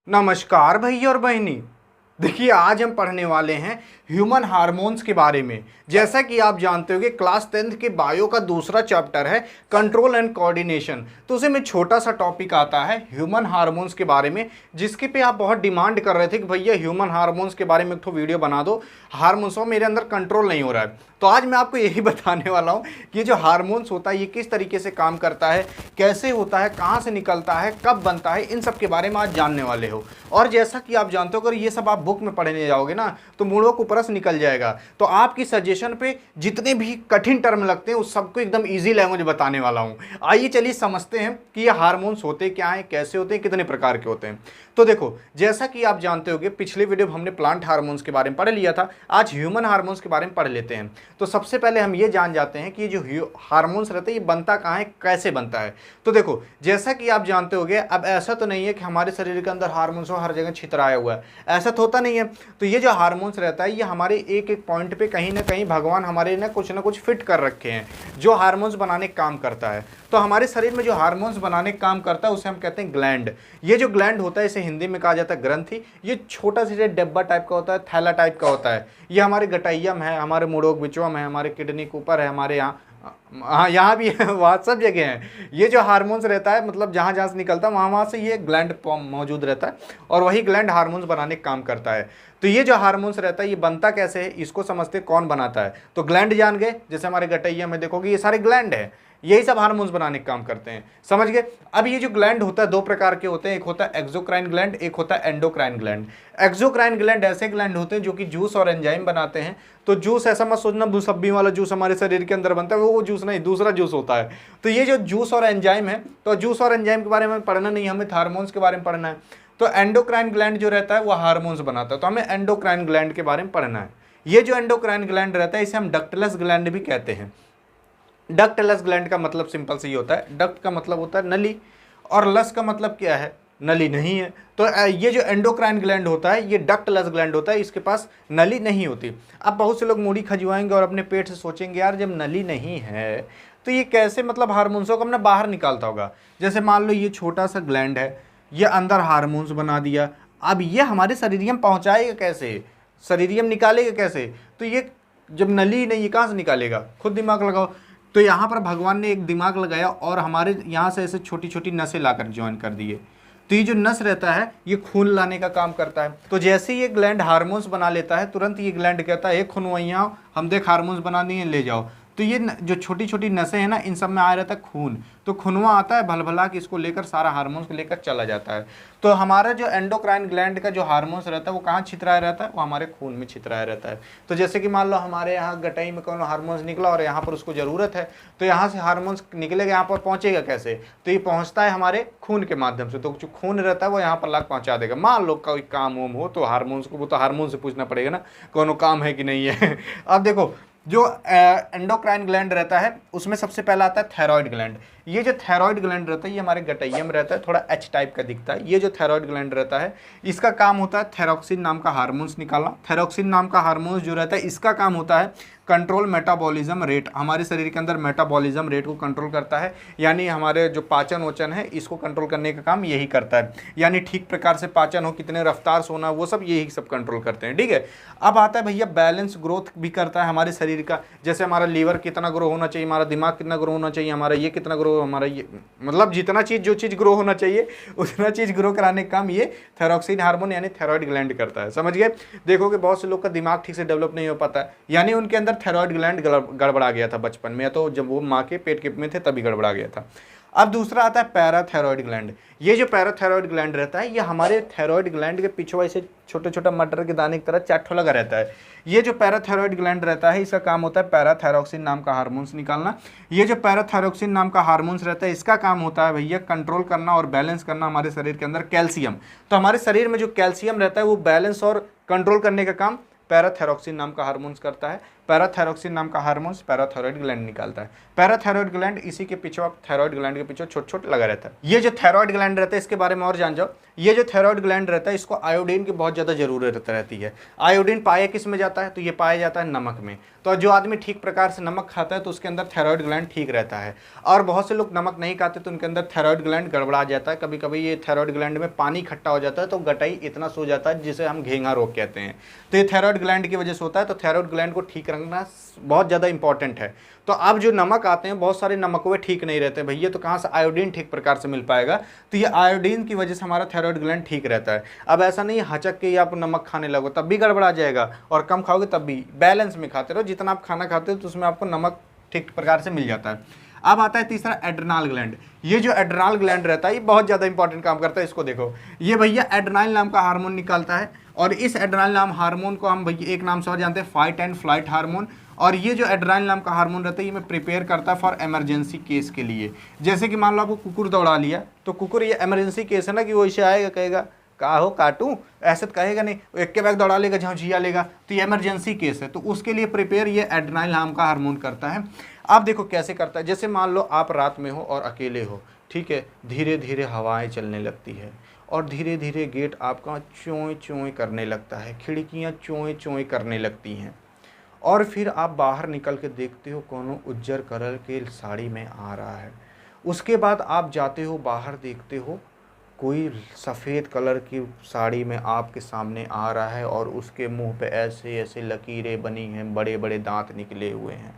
नमस्कार भैया और बहनी। देखिए आज हम पढ़ने वाले हैं ह्यूमन हार्मोन्स के बारे में। जैसा कि आप जानते हो कि क्लास 10th के बायो का दूसरा चैप्टर है कंट्रोल एंड कोऑर्डिनेशन। तो उसे में छोटा सा टॉपिक आता है ह्यूमन हार्मोन्स के बारे में, जिसके पे आप बहुत डिमांड कर रहे थे कि भैया ह्यूमन हार्मोन्स के बारे में एक वीडियो बना दो, हार्मोन्स हो मेरे अंदर कंट्रोल नहीं हो रहा है। तो आज मैं आपको यही बताने वाला हूँ कि ये जो हार्मोन्स होता है ये किस तरीके से काम करता है, कैसे होता है, कहाँ से निकलता है, कब बनता है, इन सब के बारे में आज जानने वाले हो। और जैसा कि आप जानते हो अगर ये सब आप बुक में पढ़ने जाओगे ना तो मूलों को परस निकल जाएगा। तो आपकी सजेशन पे जितने भी कठिन टर्म लगते हैं उस सबको एकदम इजी लैंग्वेज बताने वाला हूँ। आइए चलिए समझते हैं कि ये हार्मोन्स होते क्या हैं, कैसे होते हैं, कितने प्रकार के होते हैं। तो देखो जैसा कि आप जानते होंगे पिछले वीडियो में हमने प्लांट हार्मोन्स के बारे में पढ़ लिया था, आज ह्यूमन हार्मोन्स के बारे में पढ़ लेते हैं। तो सबसे पहले हम ये जान जाते हैं कि जो हार्मोन्स रहते हैं ये बनता कहाँ है, कैसे बनता है। तो देखो जैसा कि आप जानते होंगे, अब ऐसा तो नहीं है कि हमारे शरीर के अंदर हार्मोन्स हो हर जगह छितराया हुआ है, ऐसा तो होता नहीं है। तो ये जो हार्मोन्स रहता है ये हमारे एक एक पॉइंट पे कहीं ना कहीं भगवान हमारे ना कुछ फिट कर रखे हैं जो हार्मोन्स बनाने का काम करता है। तो हमारे शरीर में जो हार्मोन्स बनाने का काम करता है उसे हम कहते हैं ग्लैंड। ये जो ग्लैंड होता है इसे हिंदी में कहा जाता है ग्रंथि। ये छोटा सा डब्बा टाइप का होता है, थैला टाइप का होता है। ये हमारे गटाइयम है, हमारे मूड़ोक विचवम है, हमारे किडनी के ऊपर है, हमारे यहाँ, हाँ यहाँ भी है, वहाँ सब जगह है। ये जो हार्मोन्स रहता है मतलब जहाँ जहाँ से निकलता है वहाँ से ये ग्लैंड मौजूद रहता है और वही ग्लैंड हार्मोन्स बनाने का काम करता है। तो ये जो हार्मोन्स रहता है ये बनता कैसे है, इसको समझते कौन बनाता है। तो ग्लैंड जान गए, जैसे हमारे गटैया में देखोगे ये सारे ग्लैंड है, यही सब हार्मोन्स बनाने का काम करते हैं, समझ गए। अब ये जो ग्लैंड होता है दो प्रकार के होते हैं, एक होता है एक्सोक्राइन ग्लैंड, एक होता है एंडोक्राइन ग्लैंड। एक्सोक्राइन ग्लैंड ऐसे ग्लैंड होते हैं जो कि जूस और एंजाइम बनाते हैं। तो जूस ऐसा मत सोचना मुसब्बी वाला जूस हमारे शरीर के अंदर बनता है, वो जूस नहीं, दूसरा जूस होता है। तो ये जो जूस और एंजाइम है, तो जूस और एंजाइम के बारे में पढ़ना नहीं, हमें हार्मोन्स के बारे में पढ़ना है। तो एंडोक्राइन ग्लैंड जो रहता है वो हार्मोन्स बनाता है, तो हमें एंडोक्राइन ग्लैंड के बारे में पढ़ना है। ये जो एंडोक्राइन ग्लैंड रहता है इसे हम डक्टलस ग्लैंड भी कहते हैं। डक्टलस ग्लैंड का मतलब सिंपल से ही होता है, डक्ट का मतलब होता है नली और लस का मतलब क्या है, नली नहीं है। तो ये जो एंडोक्राइन ग्लैंड होता है ये डक्टलस ग्लैंड होता है, इसके पास नली नहीं होती। अब बहुत से लोग मूढ़ी खजुआएंगे और अपने पेट से सोचेंगे यार जब नली नहीं है तो ये कैसे मतलब हार्मोन्सों को हमने बाहर निकालता होगा। जैसे मान लो ये छोटा सा ग्लैंड है, ये अंदर हार्मोन्स बना दिया, अब ये हमारे शरीरियम पहुँचाएगा कैसे, शरीरियम निकालेगा कैसे। तो ये जब नली नहीं, ये कहाँ से निकालेगा, खुद दिमाग लगाओ। तो यहाँ पर भगवान ने एक दिमाग लगाया और हमारे यहाँ से ऐसे छोटी छोटी नसें लाकर ज्वाइन कर दिए। तो ये जो नस रहता है ये खून लाने का काम करता है। तो जैसे ये ग्लैंड हार्मोन्स बना लेता है तुरंत ये ग्लैंड कहता है खूनवैया हम देख हार्मोन्स बना दिए ले जाओ। तो ये जो छोटी छोटी नसें हैं ना इन सब में आ रहता है खून, तो खूनवा आता है भलभला के इसको लेकर सारा हार्मोन्स को लेकर चला जाता है। तो हमारा जो एंडोक्राइन ग्लैंड का जो हार्मोन्स रहता है वो कहाँ छितराया रहता है, वो हमारे खून में छितराया रहता है। तो जैसे कि मान लो हमारे यहाँ गटाई में कौन हार्मोन्स निकला और यहाँ पर उसको ज़रूरत है, तो यहाँ से हार्मोन्स निकलेगा, यहाँ पर पहुँचेगा कैसे, तो ये पहुँचता है हमारे खून के माध्यम से। तो जो खून रहता है वो यहाँ पर लाके पहुँचा देगा। मान लो कोई काम वाम हो तो हार्मोन्स को, वो तो हार्मोन से पूछना पड़ेगा ना कौन काम है कि नहीं है। अब देखो जो एंडोक्राइन ग्लैंड रहता है उसमें सबसे पहला आता है थायराइड ग्लैंड। ये जो थायराइड ग्लैंड रहता है ये हमारे गटैया में रहता है, थोड़ा एच टाइप का दिखता है। ये जो थायराइड ग्लैंड रहता है इसका काम होता है थायरोक्सिन नाम का हार्मोन्स निकालना। थायरोक्सिन नाम का हार्मोन्स जो रहता है इसका काम होता है कंट्रोल मेटाबॉलिज्म रेट, हमारे शरीर के अंदर मेटाबॉलिज्म रेट को कंट्रोल करता है, यानी हमारे जो पाचन वचन है इसको कंट्रोल करने का काम यही करता है। यानी ठीक प्रकार से पाचन हो, कितने रफ्तार से होना, वो सब यही सब कंट्रोल करते हैं, ठीक है। अब आता है भैया बैलेंस ग्रोथ भी करता है हमारे शरीर का, जैसे हमारा लीवर कितना ग्रो होना चाहिए, हमारा दिमाग कितना ग्रो होना चाहिए, हमारा ये कितना ग्रो, हमारा ये मतलब जितना चीज़ जो चीज़ ग्रो होना चाहिए उतना चीज़ ग्रो कराने का काम ये थायरोक्सिन हार्मोन यानी थायराइड ग्लैंड करता है, समझ गए। देखोगे बहुत से लोग का दिमाग ठीक से डेवलप नहीं हो पाता है, यानी उनके अंदर थायराइड ग्लैंड गड़बड़ा गया था बचपन में, या तो जब वो माँ के पेट के में थे तभी गड़बड़ा गया था। अब दूसरा आता है पैराथायरॉयड ग्लैंड। ये जो पैराथायरॉयड ग्लैंड रहता है ये हमारे थायरॉयड ग्लैंड के पीछे ऐसे छोटे छोटा मटर के दाने की तरह चाटो लगा रहता है। ये जो पैराथायरॉयड ग्लैंड रहता है इसका काम होता है पैराथायरोक्सिन नाम का हार्मोन्स निकालना। ये जो पैराथायरोक्सिन नाम का हार्मोन्स रहता है इसका काम होता है भैया कंट्रोल करना और बैलेंस करना हमारे शरीर के अंदर कैल्शियम। तो हमारे शरीर में जो कैल्शियम रहता है वो बैलेंस और कंट्रोल करने का काम पैराथायरोक्सिन नाम का हार्मोन्स करता है। पैराथायरॉक्सिन नाम का हार्मोन पैराथायरॉयड ग्लैंड निकालता है। पैराथायरॉयड ग्लैंड इसी के पीछे, आप थायरॉयड ग्लैंड के पीछे छोटे छोटे लगा रहता है। ये जो थायरॉयड ग्लैंड रहता है इसके बारे में और जान जाओ। ये जो थायरॉयड ग्लैंड रहता है इसको आयोडीन की बहुत ज़्यादा जरूरत रहती है। आयोडीन पाया किस में जाता है, तो ये पाया जाता है नमक में। तो जो आदमी ठीक प्रकार से नमक खाता है तो उसके अंदर थायरॉयड ग्लैंड ठीक रहता है। और बहुत से लोग नमक नहीं खाते तो उनके अंदर थायरॉयड ग्लैंड गड़बड़ा जाता है। कभी कभी ये थायरॉयड ग्लैंड में पानी इकट्ठा हो जाता है तो गटाई इतना सो जाता है जिसे हम घेंगा रोग कहते हैं। तो ये थायरॉयड ग्लैंड की वजह से होता है। तो थायरॉयड ग्लैंड को ठीक रखना बहुत ज़्यादा इंपॉर्टेंट है। तो अब जो नमक आते हैं, बहुत सारे नमक वे ठीक नहीं रहते भैया, तो कहाँ से आयोडीन ठीक प्रकार से मिल पाएगा। तो ये आयोडीन की वजह से हमारा थायरॉयड ग्लैंड ठीक रहता है। अब ऐसा नहीं हचक के आप नमक खाने लगो तब भी गड़बड़ा जाएगा, और कम खाओगे तब भी। बैलेंस में खाते रहो, जितना आप खाना खाते हो तो उसमें आपको नमक ठीक प्रकार से मिल जाता है। अब आता है तीसरा एड्रेनल ग्लैंड। ये जो एड्रेनल ग्लैंड रहता है ये बहुत ज़्यादा इंपॉर्टेंट काम करता है। इसको देखो, ये भैया एड्रेनल नाम का हार्मोन निकालता है, और इस एड्रेनल नाम हार्मोन को हम भैया एक नाम से और जानते हैं, फाइट एंड फ्लाइट हार्मोन। और ये जो एड्रेनल नाम का हार्मोन रहता है ये मैं प्रिपेयर करता है फॉर इमरजेंसी केस के लिए। जैसे कि मान लो आपको कुकुर दौड़ा लिया, तो कुकुर ये इमरजेंसी केस है ना, कि वो इसे आएगा कहेगा का हो काटूं, ऐसे तो कहेगा नहीं, एक के बैग दौड़ा लेगा जहाँ झिया लेगा, तो ये इमरजेंसी केस है। तो उसके लिए प्रिपेयर ये एड्रेनल नाम का हार्मोन करता है। आप देखो कैसे करता है। जैसे मान लो आप रात में हो और अकेले हो, ठीक है, धीरे धीरे हवाएं चलने लगती है और धीरे धीरे गेट आपका चों चों करने लगता है, खिड़कियाँ चों चों करने लगती हैं, और फिर आप बाहर निकल के देखते हो कोनो उज्जर कलर के साड़ी में आ रहा है। उसके बाद आप जाते हो बाहर, देखते हो कोई सफ़ेद कलर की साड़ी में आपके सामने आ रहा है और उसके मुंह पे ऐसे ऐसे लकीरें बनी हैं, बड़े बड़े दांत निकले हुए हैं।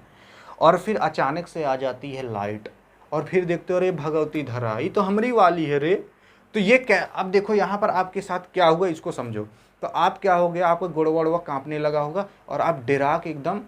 और फिर अचानक से आ जाती है लाइट, और फिर देखते हो अरे भगवती धरा, ये तो हमारी वाली है रे। तो ये क्या, अब देखो यहाँ पर आपके साथ क्या हुआ इसको समझो। तो आप क्या हो गया, आपको गुड़वा वड़वा कांपने लगा होगा और आप डरा के एकदम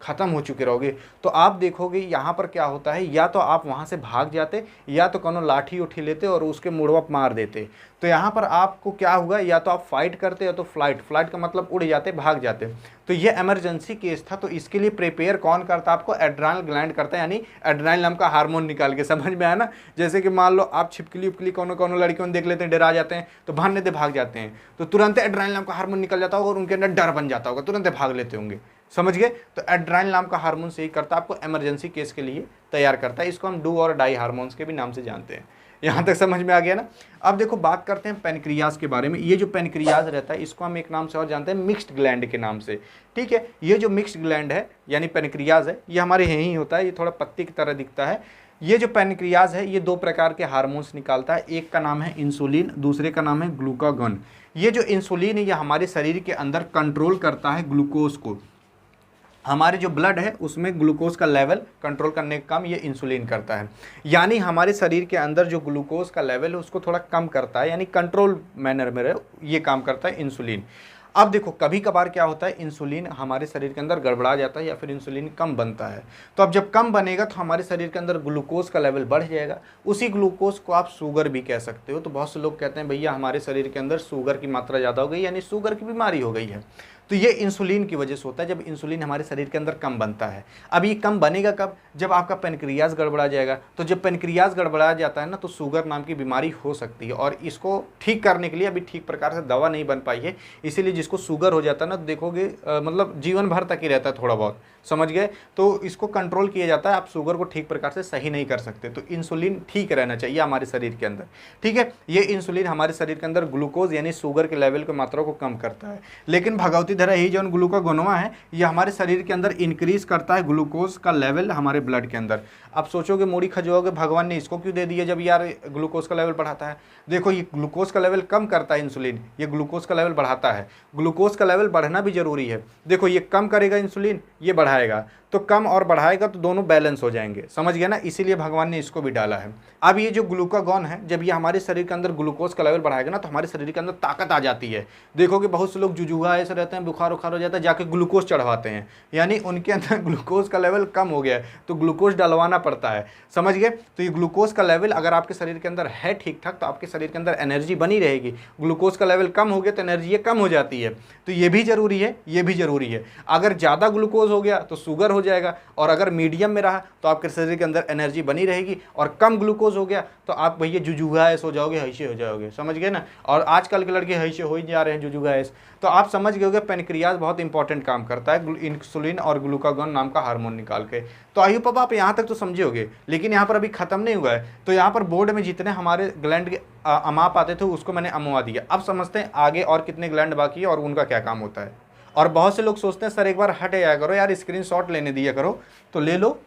ख़त्म हो चुके रहोगे। तो आप देखोगे यहाँ पर क्या होता है, या तो आप वहाँ से भाग जाते, या तो कोनो लाठी उठी लेते और उसके मुड़वा मार देते। तो यहाँ पर आपको क्या हुआ, या तो आप फाइट करते या तो फ्लाइट का मतलब उड़ जाते, भाग जाते। तो ये इमरजेंसी केस था। तो इसके लिए प्रिपेयर कौन करता, आपको एड्रेनल ग्लैंड करता है, यानी एड्रेनल नाम का हार्मोन निकाल के। समझ में आया ना। जैसे कि मान लो आप छिपकली उपकली कोनो लड़कियों देख लेते हैं, डरा जाते हैं तो भागने दे भाग जाते हैं, तो तुरंत एड्रेनल नाम का हार्मोन निकल जाता होगा और उनके अंदर डर बन जाता होगा, तुरंत भाग लेते होंगे। समझ गए। तो एड्रेनल नाम का हार्मोन से ही करता है, आपको इमरजेंसी केस के लिए तैयार करता है। इसको हम डू और डाई हार्मोन्स के भी नाम से जानते हैं। यहाँ तक समझ में आ गया ना। अब देखो बात करते हैं पेनक्रियाज के बारे में। ये जो पेनक्रियाज रहता है इसको हम एक नाम से और जानते हैं, मिक्स्ड ग्लैंड के नाम से। ठीक है, ये जो मिक्स्ड ग्लैंड है यानी पेनक्रियाज है, ये हमारे यहीं होता है। ये थोड़ा पत्ती की तरह दिखता है। ये जो पेनक्रियाज है ये दो प्रकार के हार्मोन्स निकालता है। एक का नाम है इंसुलिन, दूसरे का नाम है ग्लूकागॉन। ये जो इंसुलिन है ये हमारे शरीर के अंदर कंट्रोल करता है ग्लूकोज को। हमारे जो ब्लड है उसमें ग्लूकोज का लेवल कंट्रोल करने का काम ये इंसुलिन करता है। यानी हमारे शरीर के अंदर जो ग्लूकोज का लेवल है उसको थोड़ा कम करता है, यानी कंट्रोल मैनर में ये काम करता है इंसुलिन। अब देखो कभी कभार क्या होता है, इंसुलिन हमारे शरीर के अंदर गड़बड़ा जाता है या फिर इंसुलिन कम बनता है। तो अब जब कम बनेगा तो हमारे शरीर के अंदर ग्लूकोज का लेवल बढ़ जाएगा। उसी ग्लूकोज को आप शुगर भी कह सकते हो। तो बहुत से लोग कहते हैं भैया हमारे शरीर के अंदर शुगर की मात्रा ज़्यादा हो गई, यानी शुगर की बीमारी हो गई है। तो ये इंसुलिन की वजह से होता है, जब इंसुलिन हमारे शरीर के अंदर कम बनता है। अब ये कम बनेगा कब, जब आपका पेनक्रियाज गड़बड़ा जाएगा। तो जब पेनक्रियाज गड़बड़ा जाता है ना तो शुगर नाम की बीमारी हो सकती है, और इसको ठीक करने के लिए अभी ठीक प्रकार से दवा नहीं बन पाई है। इसीलिए जिसको शुगर हो जाता है ना तो देखोगे मतलब जीवन भर तक ही रहता है थोड़ा बहुत, समझ गए। तो इसको कंट्रोल किया जाता है, आप शुगर को ठीक प्रकार से सही नहीं कर सकते। तो इंसुलिन ठीक रहना चाहिए हमारे शरीर के अंदर। ठीक है, ये इंसुलिन हमारे शरीर के अंदर ग्लूकोज यानी शुगर के लेवल की मात्रा को कम करता है। लेकिन भगवती धरा ही जो ग्लूकागोनवा है ये हमारे शरीर के अंदर इंक्रीज करता है ग्लूकोज का लेवल हमारे ब्लड के अंदर। आप सोचोगे मूड़ी खजोगे भगवान ने इसको क्यों दे दिया जब यार ग्लूकोज का लेवल बढ़ाता है। देखो ये ग्लूकोज का लेवल कम करता है इंसुलिन, ये ग्लूकोज का लेवल बढ़ाता है। ग्लूकोज का लेवल बढ़ना भी जरूरी है। देखो ये कम करेगा इंसुलिन, ये बढ़ाएगा, तो कम और बढ़ाएगा तो दोनों बैलेंस हो जाएंगे। समझ गया ना, इसीलिए भगवान ने इसको भी डाला है। अब ये जो ग्लूकागॉन है जब ये हमारे शरीर के अंदर ग्लूकोज का लेवल बढ़ाएगा ना तो हमारे शरीर के अंदर ताकत आ जाती है। देखोगे बहुत से लोग जुजुआ ऐसे रहते हैं, बुखार उखार हो जाता है, जाके ग्लूकोज चढ़वाते हैं, यानी उनके अंदर ग्लूकोज का लेवल कम हो गया है तो ग्लूकोज डलवाना पड़ता है। समझ गए। तो ये ग्लूकोज का लेवल अगर आपके शरीर के अंदर है ठीक ठाक तो आपके शरीर के अंदर एनर्जी बनी रहेगी। ग्लूकोज का लेवल कम हो गया तो एनर्जी कम हो जाती है। तो ये भी जरूरी है, ये भी जरूरी है। अगर ज़्यादा ग्लूकोज हो गया तो शुगर हो जाएगा, और अगर मीडियम में रहा तो आपके शरीर के अंदर एनर्जी बनी रहेगी, और कम ग्लूकोज हो गया तो आप भैया जुजुगा ऐस हो जाओगे, हैशे हो जाओगे, समझ गए ना। और आजकल के लड़के हैशे हो ही जा रहे हैं, जुजुगा ऐस। तो आप समझ गए होगे पेनक्रियाज बहुत इंपॉर्टेंट काम करता है इंसुलिन और ग्लूकागॉन नाम का हार्मोन निकाल के। तो आई होप आप यहाँ तक तो समझे होगे, लेकिन यहाँ पर अभी खत्म नहीं हुआ है। तो यहाँ पर बोर्ड में जितने हमारे ग्लैंड के अमाप आते थे उसको मैंने अमवा दिया। अब समझते हैं आगे और कितने ग्लैंड बाकी है और उनका क्या काम होता है। और बहुत से लोग सोचते हैं सर एक बार हट जाया करो यार, स्क्रीनशॉट लेने दिया करो, तो ले लो,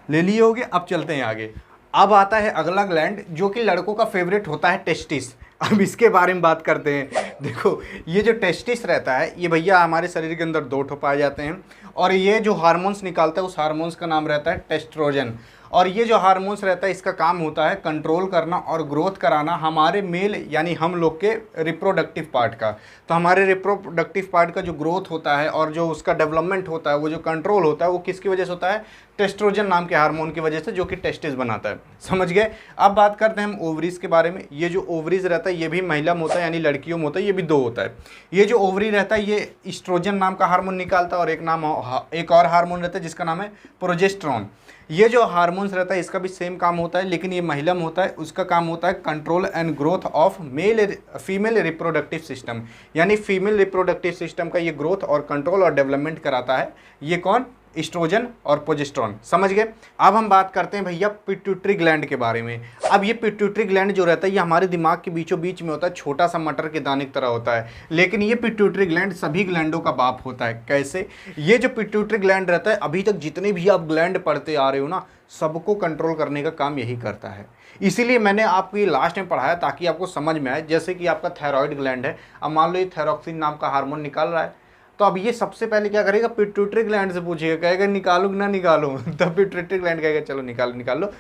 ले लिए होगे। अब चलते हैं आगे। अब आता है अगला ग्लैंड जो कि लड़कों का फेवरेट होता है, टेस्टिस। अब इसके बारे में बात करते हैं। देखो ये जो टेस्टिस रहता है ये भैया हमारे शरीर के अंदर 2 ठो पाए जाते हैं, और ये जो हार्मोन्स निकालता है उस हार्मोन्स का नाम रहता है टेस्ट्रोजन। और ये जो हार्मोन्स रहता है इसका काम होता है कंट्रोल करना और ग्रोथ कराना हमारे मेल यानी हम लोग के रिप्रोडक्टिव पार्ट का। तो हमारे रिप्रोडक्टिव पार्ट का जो ग्रोथ होता है और जो उसका डेवलपमेंट होता है, वो जो कंट्रोल होता है, वो किसकी वजह से होता है? टेस्ट्रोजन नाम के हार्मोन की वजह से, जो कि टेस्टिस बनाता है। समझ गए। अब बात करते हैं हम ओवरीज के बारे में। ये जो ओवरीज रहता है ये भी महिला में होता है, यानी लड़कियों में होता है, ये भी 2 होता है। ये जो ओवरी रहता है ये ईस्ट्रोजन नाम का हार्मोन निकालता है, और एक और हार्मोन रहता है जिसका नाम है प्रोजेस्टेरोन। ये जो हार्मोन्स रहता है इसका भी सेम काम होता है, लेकिन ये महिला में होता है। उसका काम होता है control and growth of female reproductive system, यानी फीमेल रिप्रोडक्टिव सिस्टम का ये ग्रोथ और कंट्रोल और डेवलपमेंट कराता है। ये कौन? एस्ट्रोजन और प्रोजेस्टेरोन। समझ गए। अब हम बात करते हैं भैया पिट्यूटरी ग्लैंड के बारे में। अब ये पिट्यूटरी ग्लैंड जो रहता है ये हमारे दिमाग के बीचों बीच में होता है, छोटा सा मटर के दाने की तरह होता है, लेकिन ये पिट्यूटरी ग्लैंड सभी ग्लैंडों का बाप होता है। कैसे? ये जो पिट्यूटरी ग्लैंड रहता है, अभी तक जितने भी आप ग्लैंड पढ़ते आ रहे हो ना, सबको कंट्रोल करने का काम यही करता है। इसीलिए मैंने आपको ये लास्ट में पढ़ाया ताकि आपको समझ में आए। जैसे कि आपका थायराइड ग्लैंड है, अब मान लो ये थायरॉक्सिन नाम का हार्मोन निकाल रहा है, तो अब ये सबसे पहले क्या करेगा? पिट्यूटरी ग्लैंड से पूछेगा, कहेगा निकालूं कि ना निकालूं। तब पिट्यूटरी ग्लैंड कहेगा चलो निकाल लो।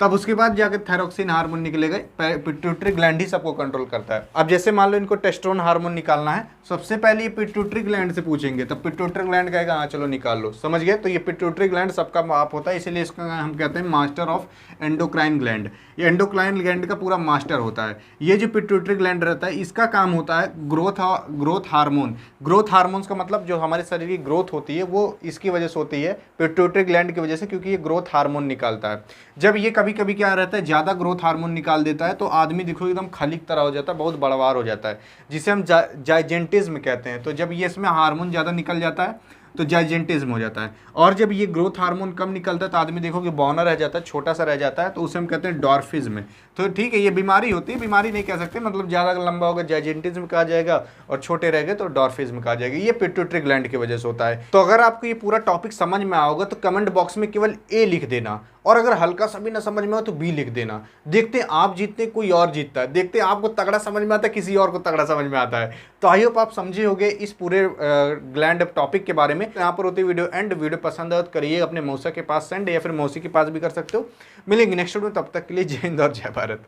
तब उसके बाद जाकर थायरॉक्सिन हार्मोन निकलेगा। पिट्यूटरी ग्लैंड ही सबको कंट्रोल करता है। अब जैसे मान लो इनको टेस्टोस्टेरोन हार्मोन निकालना है, सबसे पहले ये पिट्यूटरी ग्लैंड से पूछेंगे, तब पिट्यूटरी ग्लैंड कहेगा हाँ चलो निकाल लो। समझ गए। तो ये पिट्यूटरी ग्लैंड सबका बाप होता है, इसीलिए इसका हम कहते हैं मास्टर ऑफ एंडोक्राइन ग्लैंड। ये एंडोक्राइन ग्लैंड का पूरा मास्टर होता है। ये जो पिट्यूटरी ग्लैंड रहता है इसका काम होता है ग्रोथ हार्मोन। ग्रोथ हार्मोन्स का मतलब जो हमारे शरीर की ग्रोथ होती है वो इसकी वजह से होती है, पिट्यूटरी ग्लैंड की वजह से, क्योंकि ये ग्रोथ हार्मोन निकालता है। जब ये कभी कभी क्या रहता है ज़्यादा ग्रोथ हार्मोन निकाल देता है तो आदमी देखो एकदम खली की तरह हो जाता है, बहुत बड़वार हो जाता है, जिसे हम जाइजेंटिज्म कहते हैं। तो जब ये इसमें हार्मोन ज़्यादा निकल जाता है तो जाइजेंटिज्म हो जाता है। और जब ये ग्रोथ हार्मोन कम निकलता है तो आदमी देखो कि बौना रह जाता है, छोटा सा रह जाता है, तो उसे हम कहते हैं डॉर्फिज्म। तो ठीक है, ये बीमारी होती है, बीमारी नहीं कह सकते, मतलब ज़्यादा लंबा होगा जाइजेंटिज्म कहा जाएगा और छोटे रह गए तो डॉर्फिज्म कहा जाएगा। ये पिट्यूटरी ग्लैंड की वजह से होता है। तो अगर आपको ये पूरा टॉपिक समझ में आओगे तो कमेंट बॉक्स में केवल ए लिख देना, और अगर हल्का सा भी ना समझ में हो तो बी लिख देना। देखते हैं आप जीतते कोई और जीतता है, देखते हैं आपको तगड़ा समझ में आता है किसी और को तगड़ा समझ में आता है। तो आई होप आप समझे होंगे इस पूरे ग्लैंड टॉपिक के बारे में। यहाँ पर होती वीडियो एंड। वीडियो पसंद है तो करिए अपने मौसा के पास सेंड, या फिर मौसी के पास भी कर सकते हो। मिलेंगे नेक्स्ट वीडियो में, तब तक के लिए जय हिंद और जय भारत।